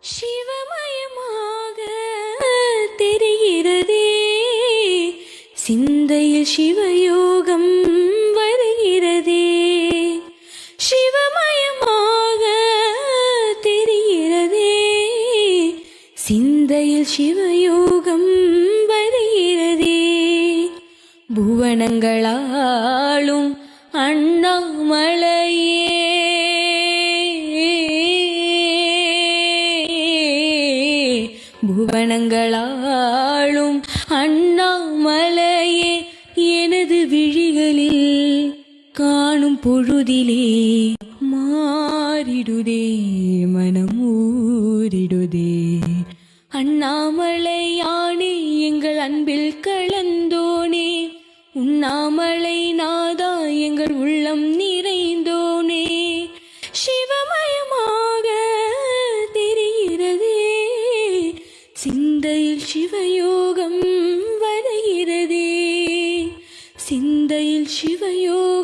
சிவமயமாக தெரிகிறதே, சிந்தையில் சிவயோகம் வருகிறதே. சிவமயமாக தெரிகிறதே, சிந்தையில் சிவயோகம் வருகிறதே. புவனங்களாலும் அண்ணாமலையே, புவனங்களாலும் அண்ணாமலையே, எனது விழிகளில் காணும் பொழுதிலே மாறிடுதே, மனமூறிடுதே. அண்ணாமலையானே, எங்கள் அன்பில் கலந்தோனே, உண்ணாமலை நாதா, எங்கள் உள்ளம் நிறைந்தோனே. சிவமயமாக தெரிகிறதே, சிந்தையில் சிவயோகம் வருகிறதே, சிந்தையில் சிவயோகம்